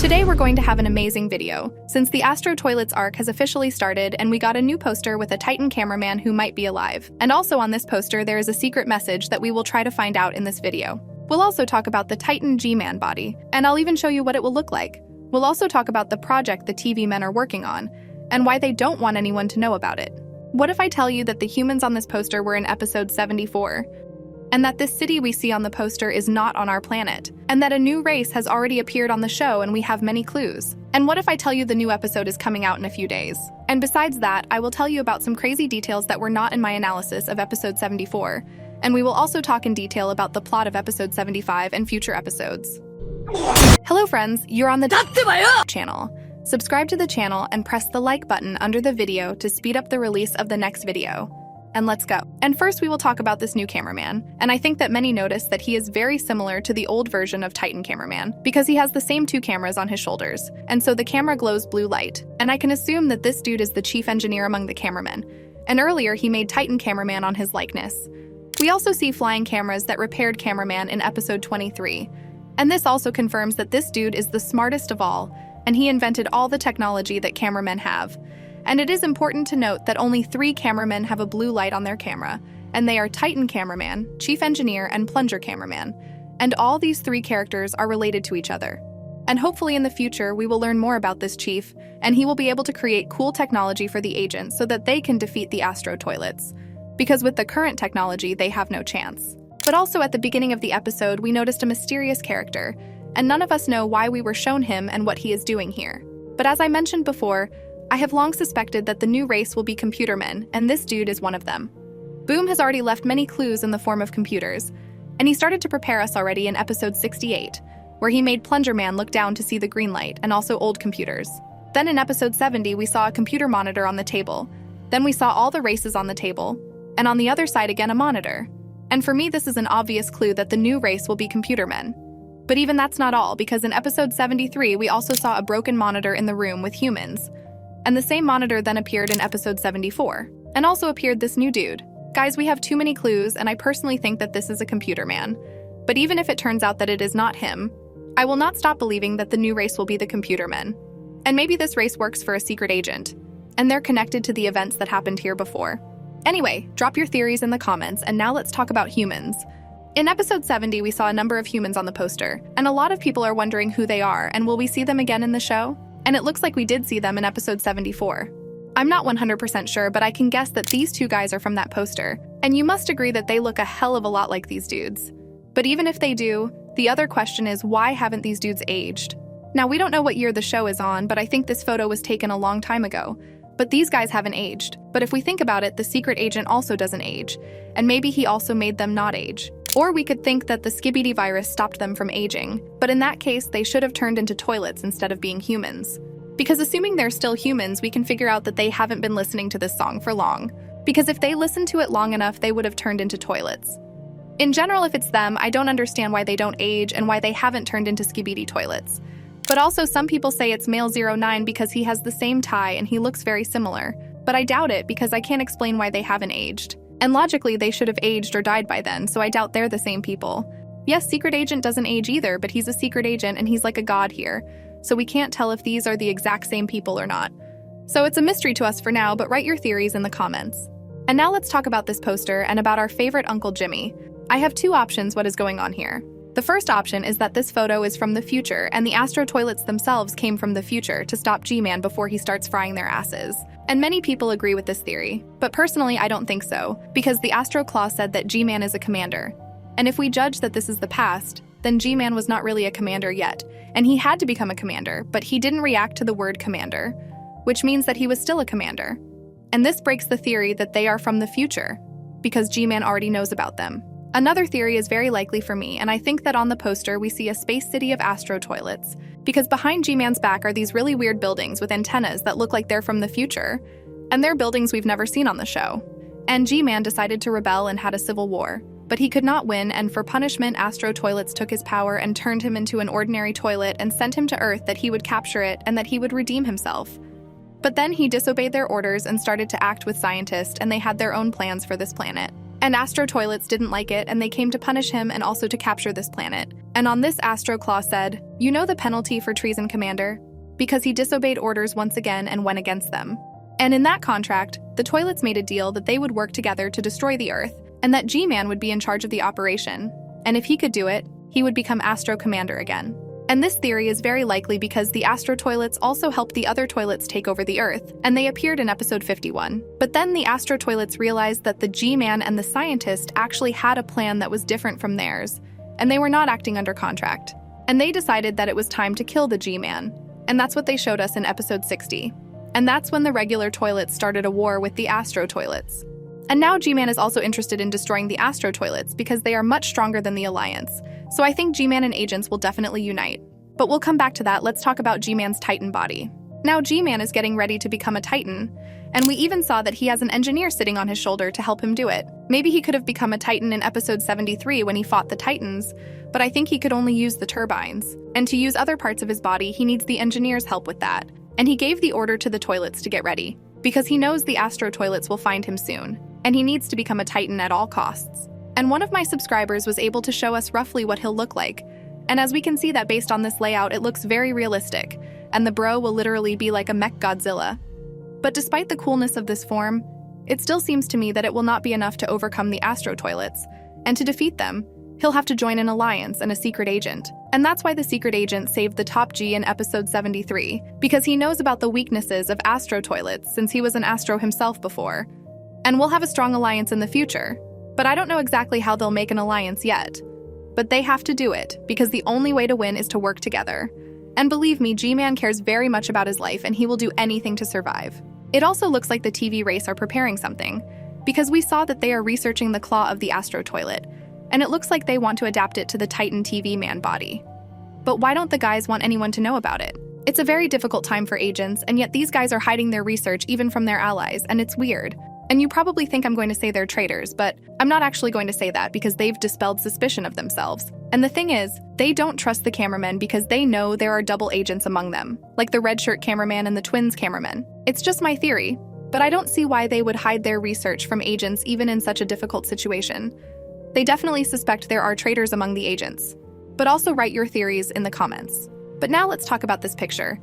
Today we're going to have an amazing video, since the Astro Toilets arc has officially started and we got a new poster with a Titan cameraman who might be alive. And also on this poster there is a secret message that we will try to find out in this video. We'll also talk about the Titan G-Man body, and I'll even show you what it will look like. We'll also talk about the project the TV men are working on, and why they don't want anyone to know about it. What if I tell you that the humans on this poster were in episode 74? And that this city we see on the poster is not on our planet, and that a new race has already appeared on the show and we have many clues. And what if I tell you the new episode is coming out in a few days? And besides that, I will tell you about some crazy details that were not in my analysis of episode 74, and we will also talk in detail about the plot of episode 75 and future episodes. Hello friends, you're on the Dattebayo channel. Subscribe to the channel and press the like button under the video to speed up the release of the next video. And let's go. And first we will talk about this new cameraman, and I think that many noticed that he is very similar to the old version of Titan cameraman, because he has the same two cameras on his shoulders, and so the camera glows blue light. And I can assume that this dude is the chief engineer among the cameramen, and earlier he made Titan cameraman on his likeness. We also see flying cameras that repaired cameraman in episode 23, and this also confirms that this dude is the smartest of all, and he invented all the technology that cameramen have. And it is important to note that only 3 cameramen have a blue light on their camera, and they are Titan cameraman, chief engineer, and plunger cameraman. And all these 3 characters are related to each other. And hopefully in the future we will learn more about this chief, and he will be able to create cool technology for the agents so that they can defeat the Astro Toilets. Because with the current technology, they have no chance. But also at the beginning of the episode, we noticed a mysterious character, and none of us know why we were shown him and what he is doing here. But as I mentioned before, I have long suspected that the new race will be computermen, and this dude is one of them. Boom has already left many clues in the form of computers, and he started to prepare us already in episode 68, where he made Plunger Man look down to see the green light and also old computers. Then in episode 70, we saw a computer monitor on the table. Then we saw all the races on the table, and on the other side again a monitor. And for me, this is an obvious clue that the new race will be computermen. But even that's not all, because in episode 73, we also saw a broken monitor in the room with humans. And the same monitor then appeared in episode 74, and also appeared this new dude. Guys, we have too many clues, and I personally think that this is a computer man. But even if it turns out that it is not him, I will not stop believing that the new race will be the computer men. And maybe this race works for a secret agent, and they're connected to the events that happened here before. Anyway, drop your theories in the comments, and now let's talk about humans. In episode 70, we saw a number of humans on the poster, and a lot of people are wondering who they are, and will we see them again in the show? And it looks like we did see them in episode 74. I'm not 100% sure, but I can guess that these 2 guys are from that poster, and you must agree that they look a hell of a lot like these dudes. But even if they do, the other question is, why haven't these dudes aged? Now, we don't know what year the show is on, but I think this photo was taken a long time ago. But these guys haven't aged. But if we think about it, the secret agent also doesn't age, and maybe he also made them not age. Or we could think that the SKIBIDI virus stopped them from aging, but in that case, they should have turned into toilets instead of being humans. Because assuming they're still humans, we can figure out that they haven't been listening to this song for long. Because if they listened to it long enough, they would have turned into toilets. In general, if it's them, I don't understand why they don't age and why they haven't turned into skibidi toilets. But also, some people say it's male 09 because he has the same tie and he looks very similar. But I doubt it because I can't explain why they haven't aged. And logically, they should have aged or died by then, so I doubt they're the same people. Yes, Secret Agent doesn't age either, but he's a secret agent and he's like a god here, so we can't tell if these are the exact same people or not. So it's a mystery to us for now, but write your theories in the comments. And now let's talk about this poster and about our favorite Uncle Jimmy. I have 2 options what is going on here. The first option is that this photo is from the future, and the Astro Toilets themselves came from the future to stop G-Man before he starts frying their asses. And many people agree with this theory, but personally I don't think so, because the Astro Claw said that G-Man is a commander. And if we judge that this is the past, then G-Man was not really a commander yet, and he had to become a commander, but he didn't react to the word commander, which means that he was still a commander. And this breaks the theory that they are from the future, because G-Man already knows about them. Another theory is very likely for me, and I think that on the poster we see a space city of Astro Toilets, because behind G-Man's back are these really weird buildings with antennas that look like they're from the future, and they're buildings we've never seen on the show. And G-Man decided to rebel and had a civil war, but he could not win, and for punishment Astro Toilets took his power and turned him into an ordinary toilet and sent him to Earth that he would capture it and that he would redeem himself. But then he disobeyed their orders and started to act with scientists, and they had their own plans for this planet. And Astro toilets didn't like it, and they came to punish him and also to capture this planet. And on this, Astro Claw said, "You know the penalty for treason, Commander?" Because he disobeyed orders once again and went against them. And in that contract, the toilets made a deal that they would work together to destroy the Earth, and that G-Man would be in charge of the operation. And if he could do it, he would become Astro Commander again. And this theory is very likely because the Astro toilets also helped the other toilets take over the Earth, and they appeared in episode 51. But then the Astro toilets realized that the G-Man and the scientist actually had a plan that was different from theirs, and they were not acting under contract. And they decided that it was time to kill the G-Man, and that's what they showed us in episode 60. And that's when the regular toilets started a war with the Astro toilets. And now G-Man is also interested in destroying the Astro toilets because they are much stronger than the Alliance. So I think G-Man and agents will definitely unite. But we'll come back to that. Let's talk about G-Man's Titan body. Now G-Man is getting ready to become a Titan, and we even saw that he has an engineer sitting on his shoulder to help him do it. Maybe he could have become a Titan in episode 73 when he fought the Titans, but I think he could only use the turbines. And to use other parts of his body, he needs the engineer's help with that. And he gave the order to the toilets to get ready, because he knows the Astro toilets will find him soon, and he needs to become a Titan at all costs. And one of my subscribers was able to show us roughly what he'll look like, and as we can see that based on this layout, it looks very realistic, and the bro will literally be like a mech Godzilla. But despite the coolness of this form, it still seems to me that it will not be enough to overcome the Astro toilets, and to defeat them, he'll have to join an alliance and a secret agent. And that's why the secret agent saved the top G in episode 73, because he knows about the weaknesses of Astro toilets since he was an Astro himself before. And we'll have a strong alliance in the future, but I don't know exactly how they'll make an alliance yet. But they have to do it, because the only way to win is to work together. And believe me, G-Man cares very much about his life and he will do anything to survive. It also looks like the TV race are preparing something, because we saw that they are researching the claw of the Astro toilet, and it looks like they want to adapt it to the Titan TV man body. But why don't the guys want anyone to know about it? It's a very difficult time for agents, and yet these guys are hiding their research even from their allies, and it's weird. And you probably think I'm going to say they're traitors, but I'm not actually going to say that because they've dispelled suspicion of themselves. And the thing is, they don't trust the cameramen because they know there are double agents among them, like the red shirt cameraman and the twins cameraman. It's just my theory, but I don't see why they would hide their research from agents even in such a difficult situation. They definitely suspect there are traitors among the agents. But also write your theories in the comments. But now let's talk about this picture.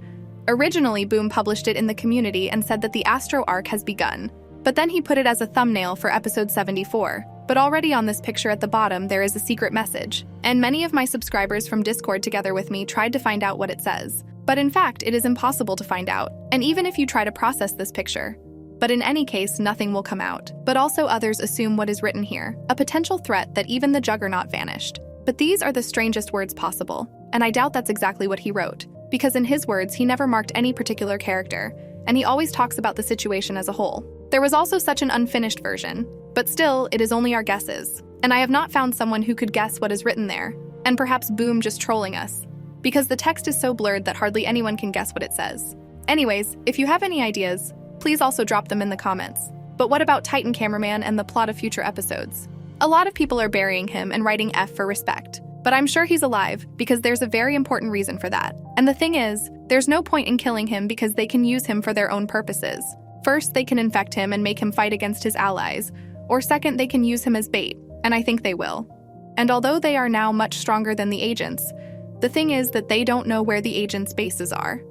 Originally, Boom published it in the community and said that the Astro arc has begun. But then he put it as a thumbnail for episode 74. But already on this picture at the bottom, there is a secret message. And many of my subscribers from Discord together with me tried to find out what it says. But in fact, it is impossible to find out. And even if you try to process this picture. But in any case, nothing will come out. But also others assume what is written here, a potential threat that even the Juggernaut vanished. But these are the strangest words possible, and I doubt that's exactly what he wrote, because in his words, he never marked any particular character, and he always talks about the situation as a whole. There was also such an unfinished version, but still, it is only our guesses, and I have not found someone who could guess what is written there, and perhaps Boom just trolling us, because the text is so blurred that hardly anyone can guess what it says. Anyways, if you have any ideas, please also drop them in the comments. But what about Titan Cameraman and the plot of future episodes? A lot of people are burying him and writing F for respect, but I'm sure he's alive because there's a very important reason for that. And the thing is, there's no point in killing him because they can use him for their own purposes. First, they can infect him and make him fight against his allies, or second, they can use him as bait, and I think they will. And although they are now much stronger than the agents, the thing is that they don't know where the agents' bases are.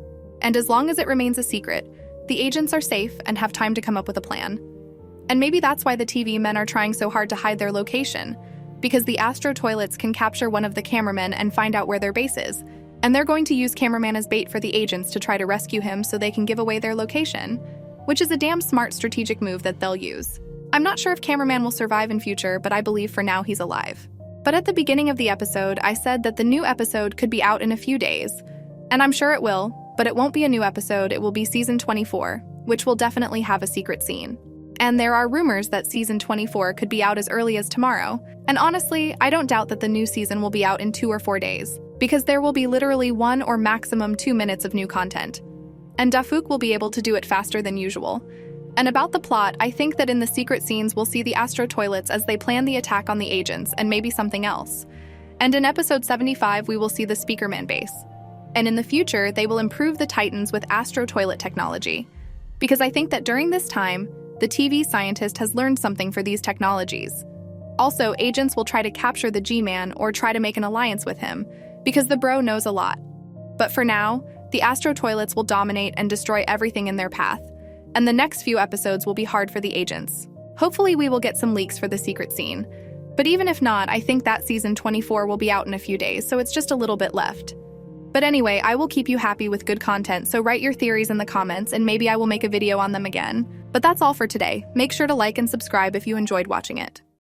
And as long as it remains a secret, the agents are safe and have time to come up with a plan. And maybe that's why the TV men are trying so hard to hide their location, because the Astro toilets can capture one of the cameramen and find out where their base is, and they're going to use cameraman as bait for the agents to try to rescue him so they can give away their location, which is a damn smart strategic move that they'll use. I'm not sure if cameraman will survive in future, but I believe for now he's alive. But at the beginning of the episode, I said that the new episode could be out in a few days, and I'm sure it will, but it won't be a new episode, it will be season 24, which will definitely have a secret scene. And there are rumors that season 24 could be out as early as tomorrow. And honestly, I don't doubt that the new season will be out in 2 or 4 days, because there will be literally 1 or maximum 2 minutes of new content. And Dafuk will be able to do it faster than usual. And about the plot, I think that in the secret scenes we'll see the Astro toilets as they plan the attack on the agents and maybe something else. And in episode 75 we will see the Speakerman base. And in the future, they will improve the Titans with Astro toilet technology. Because I think that during this time, the TV scientist has learned something for these technologies. Also, agents will try to capture the G-Man or try to make an alliance with him, because the bro knows a lot. But for now, the Astro toilets will dominate and destroy everything in their path, and the next few episodes will be hard for the agents. Hopefully we will get some leaks for the secret scene. But even if not, I think that season 24 will be out in a few days, so it's just a little bit left. But anyway, I will keep you happy with good content, so write your theories in the comments and maybe I will make a video on them again. But that's all for today. Make sure to like and subscribe if you enjoyed watching it.